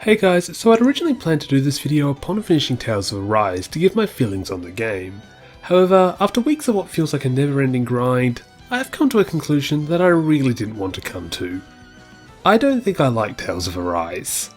Hey guys, so I'd originally planned to do this video upon finishing Tales of Arise to give my feelings on the game. However, after weeks of what feels like a never-ending grind, I have come to a conclusion that I really didn't want to come to. I don't think I like Tales of Arise.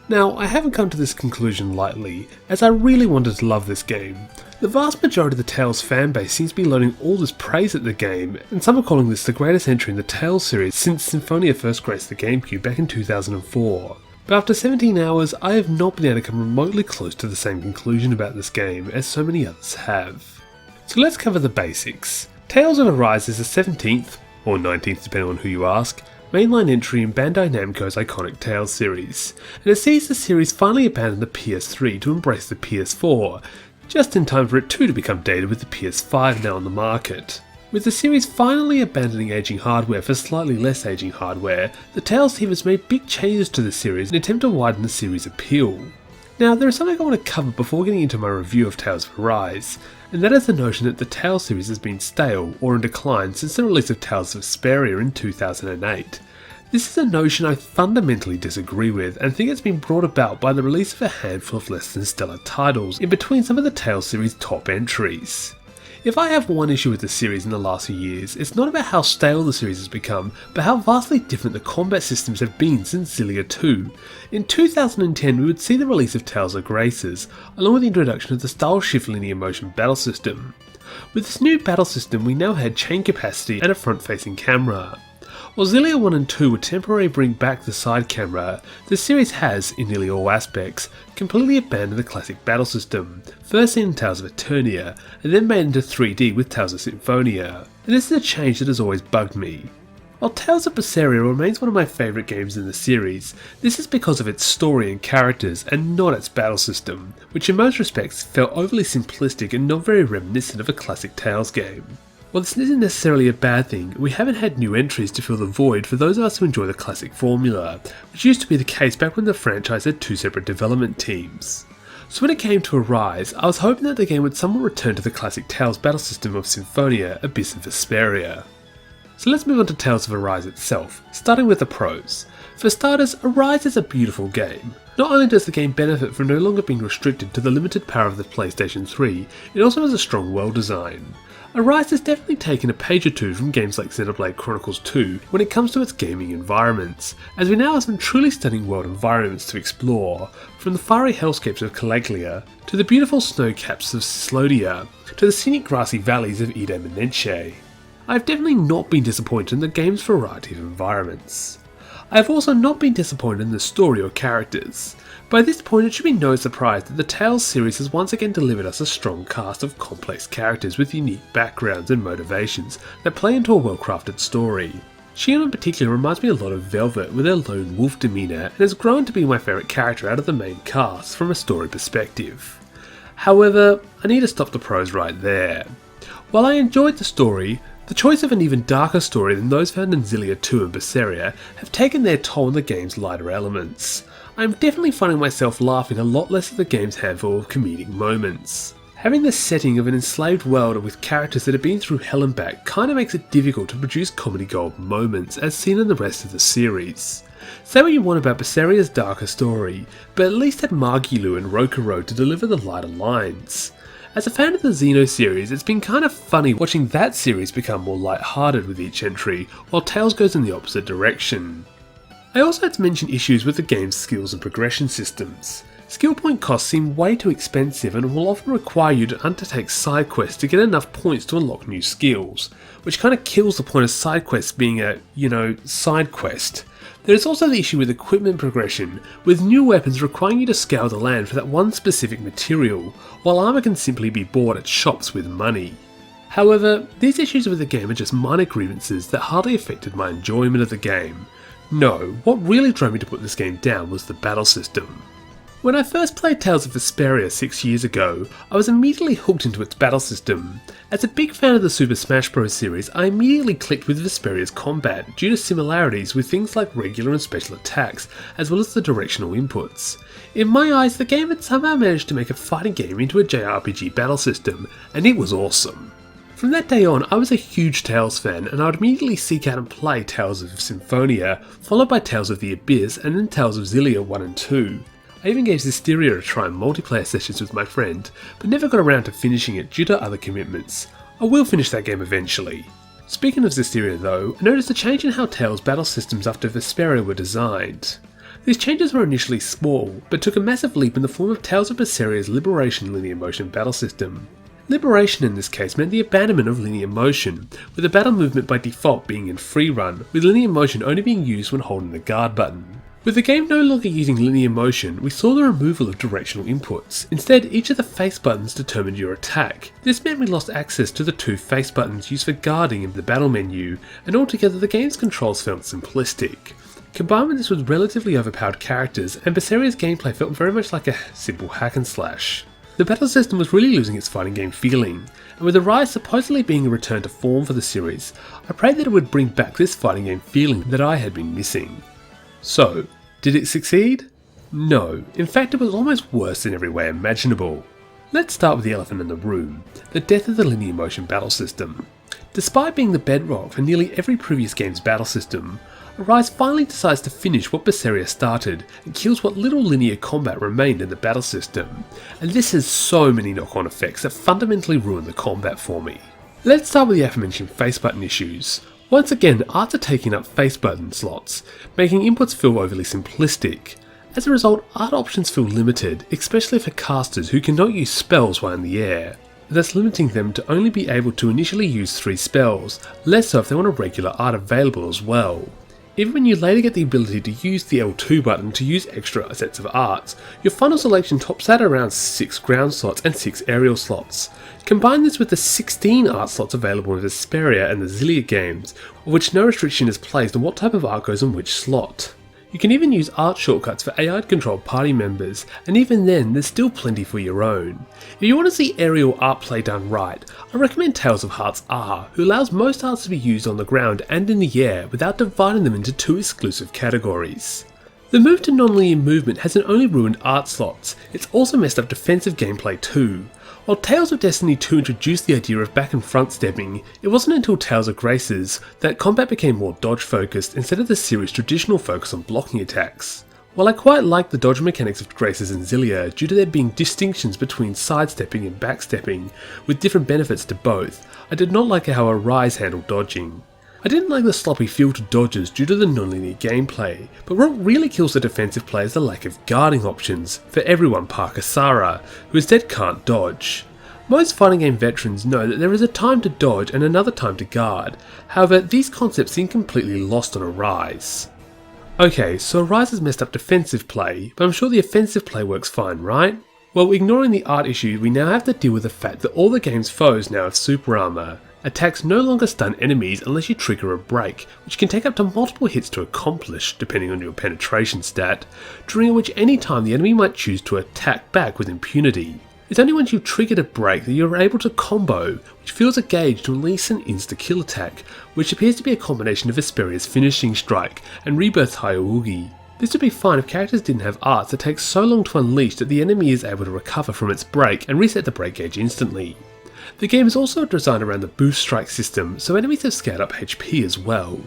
Now, I haven't come to this conclusion lightly, as I really wanted to love this game. The vast majority of the Tales fanbase seems to be loading all this praise at the game, and some are calling this the greatest entry in the Tales series since Symphonia first graced the GameCube back in 2004. But after 17 hours, I have not been able to come remotely close to the same conclusion about this game as so many others have. So let's cover the basics. Tales of Arise is the 17th, or 19th depending on who you ask, mainline entry in Bandai Namco's iconic Tales series, and it sees the series finally abandon the PS3 to embrace the PS4, just in time for it too to become dated with the PS5 now on the market. With the series finally abandoning aging hardware for slightly less aging hardware, the Tales team has made big changes to the series in an attempt to widen the series' appeal. Now, there is something I want to cover before getting into my review of Tales of Arise, and that is the notion that the Tales series has been stale or in decline since the release of Tales of Vesperia in 2008. This is a notion I fundamentally disagree with and think it's been brought about by the release of a handful of less than stellar titles in between some of the Tales series' top entries. If I have one issue with the series in the last few years, it's not about how stale the series has become, but how vastly different the combat systems have been since Xillia 2. In 2010 we would see the release of Tales of Graces, along with the introduction of the style shift linear motion battle system. With this new battle system we now had chain capacity and a front facing camera. While Xillia 1 and 2 would temporarily bring back the side camera, the series has, in nearly all aspects, completely abandoned the classic battle system, first seen in Tales of Eternia, and then made into 3D with Tales of Symphonia, and this is a change that has always bugged me. While Tales of Vesperia remains one of my favourite games in the series, this is because of its story and characters and not its battle system, which in most respects felt overly simplistic and not very reminiscent of a classic Tales game. While this isn't necessarily a bad thing, we haven't had new entries to fill the void for those of us who enjoy the classic formula, which used to be the case back when the franchise had two separate development teams. So when it came to Arise, I was hoping that the game would somewhat return to the classic Tales battle system of Symphonia, Abyss and Vesperia. So let's move on to Tales of Arise itself, starting with the pros. For starters, Arise is a beautiful game. Not only does the game benefit from no longer being restricted to the limited power of the PlayStation 3, it also has a strong world design. Arise has definitely taken a page or two from games like Xenoblade Chronicles 2 when it comes to its gaming environments, as we now have some truly stunning world environments to explore, from the fiery hellscapes of Calaglia, to the beautiful snow caps of Slodea, to the scenic grassy valleys of Ida Menenche. I have definitely not been disappointed in the game's variety of environments. I have also not been disappointed in the story or characters. By this point it should be no surprise that the Tales series has once again delivered us a strong cast of complex characters with unique backgrounds and motivations that play into a well-crafted story. Shion in particular reminds me a lot of Velvet with her lone wolf demeanour and has grown to be my favourite character out of the main cast from a story perspective. However, I need to stop the pros right there. While I enjoyed the story, the choice of an even darker story than those found in Xillia 2 and Vesperia have taken their toll on the game's lighter elements. I am definitely finding myself laughing a lot less at the game's handful of comedic moments. Having the setting of an enslaved world with characters that have been through hell and back kinda makes it difficult to produce comedy gold moments as seen in the rest of the series. Say what you want about Vesperia's darker story, but at least had Margilu and Rokuro to deliver the lighter lines. As a fan of the Xeno series, it's been kind of funny watching that series become more light-hearted with each entry, while Tales goes in the opposite direction. I also had to mention issues with the game's skills and progression systems. Skill point costs seem way too expensive and will often require you to undertake side quests to get enough points to unlock new skills, which kind of kills the point of side quests being a, side quest. There is also the issue with equipment progression, with new weapons requiring you to scour the land for that one specific material, while armour can simply be bought at shops with money. However, these issues with the game are just minor grievances that hardly affected my enjoyment of the game. No, what really drove me to put this game down was the battle system. When I first played Tales of Vesperia 6 years ago, I was immediately hooked into its battle system. As a big fan of the Super Smash Bros. Series, I immediately clicked with Vesperia's combat due to similarities with things like regular and special attacks, as well as the directional inputs. In my eyes, the game had somehow managed to make a fighting game into a JRPG battle system, and it was awesome. From that day on, I was a huge Tales fan, and I would immediately seek out and play Tales of Symphonia, followed by Tales of the Abyss, and then Tales of Xillia 1 and 2. I even gave Zysteria a try in multiplayer sessions with my friend, but never got around to finishing it due to other commitments. I will finish that game eventually. Speaking of Zysteria though, I noticed a change in how Tales battle systems after Vesperia were designed. These changes were initially small, but took a massive leap in the form of Tales of Berseria Liberation linear motion battle system. Liberation in this case meant the abandonment of linear motion, with the battle movement by default being in free run, with linear motion only being used when holding the guard button. With the game no longer using linear motion, we saw the removal of directional inputs. Instead, each of the face buttons determined your attack. This meant we lost access to the two face buttons used for guarding in the battle menu, and altogether the game's controls felt simplistic. Combined with this with relatively overpowered characters, and Berseria's gameplay felt very much like a simple hack and slash. The battle system was really losing its fighting game feeling, and with the Rise supposedly being a return to form for the series, I prayed that it would bring back this fighting game feeling that I had been missing. So, did it succeed? No, in fact it was almost worse in every way imaginable. Let's start with the elephant in the room, the death of the linear motion battle system. Despite being the bedrock for nearly every previous game's battle system, Arise finally decides to finish what Berseria started and kills what little linear combat remained in the battle system, and this has so many knock-on effects that fundamentally ruin the combat for me. Let's start with the aforementioned face button issues. Once again, arts are taking up face button slots, making inputs feel overly simplistic. As a result, art options feel limited, especially for casters who cannot use spells while in the air, thus limiting them to only be able to initially use 3 spells, less so if they want a regular art available as well. Even when you later get the ability to use the L2 button to use extra sets of arts, your final selection tops out around 6 ground slots and 6 aerial slots. Combine this with the 16 art slots available in the Vesperia and the Xillia games, of which no restriction is placed on what type of art goes in which slot. You can even use art shortcuts for AI-controlled party members, and even then there's still plenty for your own. If you want to see aerial art play done right, I recommend Tales of Hearts R, who allows most arts to be used on the ground and in the air without dividing them into 2 exclusive categories. The move to non-linear movement hasn't only ruined art slots, it's also messed up defensive gameplay too. While Tales of Destiny 2 introduced the idea of back and front stepping, it wasn't until Tales of Graces that combat became more dodge focused instead of the series' traditional focus on blocking attacks. While I quite like the dodge mechanics of Graces and Xillia due to there being distinctions between sidestepping and backstepping, with different benefits to both, I did not like how Arise handled dodging. I didn't like the sloppy feel to dodges due to the non-linear gameplay, but what really kills the defensive play is the lack of guarding options, for everyone par Kasara, who instead can't dodge. Most fighting game veterans know that there is a time to dodge and another time to guard, however these concepts seem completely lost on Arise. Okay, so Arise has messed up defensive play, but I'm sure the offensive play works fine, right? Well, ignoring the art issue, we now have to deal with the fact that all the game's foes now have super armor. Attacks no longer stun enemies unless you trigger a break, which can take up to multiple hits to accomplish, depending on your penetration stat, during which any time the enemy might choose to attack back with impunity. It's only once you've triggered a break that you're able to combo, which fills a gauge to release an insta-kill attack, which appears to be a combination of Vesperia's finishing strike and Rebirth's Hyougi. This would be fine if characters didn't have arts that take so long to unleash that the enemy is able to recover from its break and reset the break gauge instantly. The game is also designed around the boost strike system, so enemies have scaled up HP as well.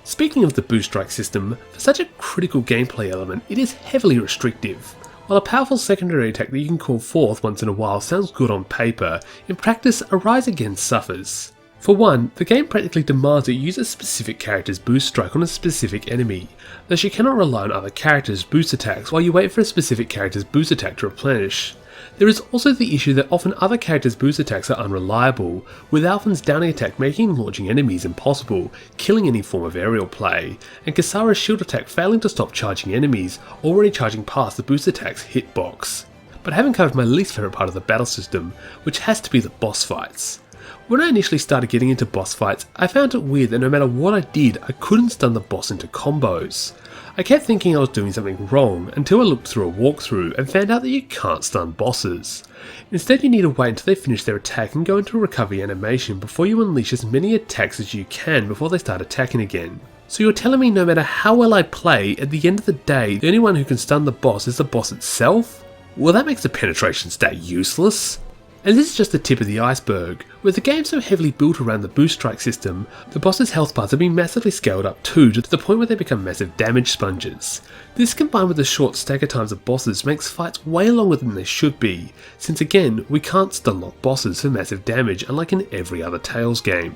Speaking of the boost strike system, for such a critical gameplay element, it is heavily restrictive. While a powerful secondary attack that you can call forth once in a while sounds good on paper, in practice Arise again suffers. For one, the game practically demands that you use a specific character's boost strike on a specific enemy, thus you cannot rely on other characters' boost attacks while you wait for a specific character's boost attack to replenish. There is also the issue that often other characters' boost attacks are unreliable, with Alphen's downing attack making launching enemies impossible, killing any form of aerial play, and Kasara's shield attack failing to stop charging enemies, already charging past the boost attack's hitbox. But I haven't covered my least favourite part of the battle system, which has to be the boss fights. When I initially started getting into boss fights, I found it weird that no matter what I did, I couldn't stun the boss into combos. I kept thinking I was doing something wrong until I looked through a walkthrough and found out that you can't stun bosses. Instead, you need to wait until they finish their attack and go into a recovery animation before you unleash as many attacks as you can before they start attacking again. So you're telling me no matter how well I play, at the end of the day, the only one who can stun the boss is the boss itself? Well, that makes the penetration stat useless. And this is just the tip of the iceberg. With the game so heavily built around the boost strike system, the boss's health bars have been massively scaled up too, to the point where they become massive damage sponges. This combined with the short stagger times of bosses makes fights way longer than they should be, since again, we can't stun lock bosses for massive damage unlike in every other Tales game.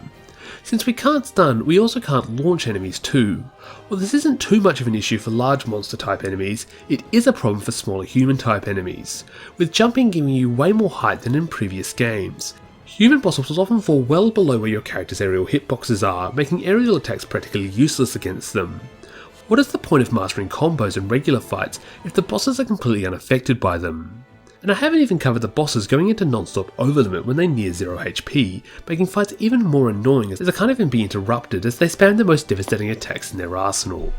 Since we can't stun, we also can't launch enemies too. While this isn't too much of an issue for large monster type enemies, it is a problem for smaller human type enemies, with jumping giving you way more height than in previous games. Human bosses will often fall well below where your character's aerial hitboxes are, making aerial attacks practically useless against them. What is the point of mastering combos in regular fights if the bosses are completely unaffected by them? And I haven't even covered the bosses going into non-stop overlimit when they near 0 HP, making fights even more annoying as they can't even be interrupted as they spam the most devastating attacks in their arsenal.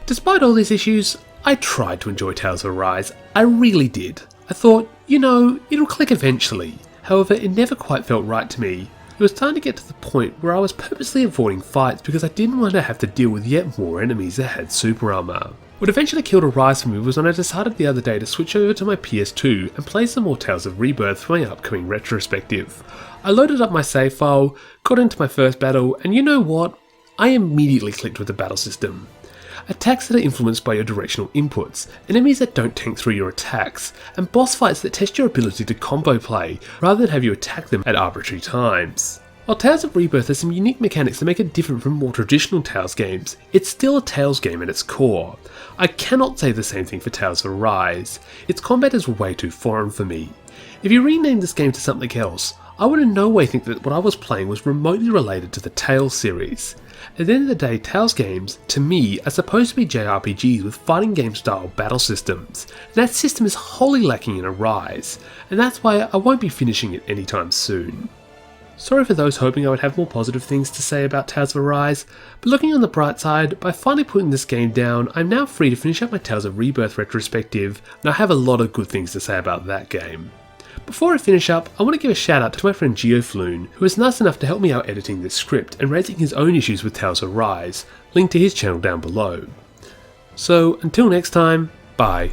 Despite all these issues, I tried to enjoy Tales of Arise, I really did. I thought, it'll click eventually. However, it never quite felt right to me. It was starting to get to the point where I was purposely avoiding fights because I didn't want to have to deal with yet more enemies that had super armor. What eventually killed Arise for me was when I decided the other day to switch over to my PS2 and play some more Tales of Rebirth for my upcoming retrospective. I loaded up my save file, got into my first battle, and you know what? I immediately clicked with the battle system. Attacks that are influenced by your directional inputs, enemies that don't tank through your attacks, and boss fights that test your ability to combo play, rather than have you attack them at arbitrary times. While Tales of Rebirth has some unique mechanics that make it different from more traditional Tales games, it's still a Tales game at its core. I cannot say the same thing for Tales of Arise. Its combat is way too foreign for me. If you rename this game to something else, I would in no way think that what I was playing was remotely related to the Tales series. At the end of the day, Tales games, to me, are supposed to be JRPGs with fighting game style battle systems, and that system is wholly lacking in Arise, and that's why I won't be finishing it anytime soon. Sorry for those hoping I would have more positive things to say about Tales of Arise, but looking on the bright side, by finally putting this game down, I'm now free to finish up my Tales of Rebirth retrospective, and I have a lot of good things to say about that game. Before I finish up, I want to give a shout out to my friend Geofloon, who was nice enough to help me out editing this script and raising his own issues with Tales of Arise, link to his channel down below. So until next time, bye.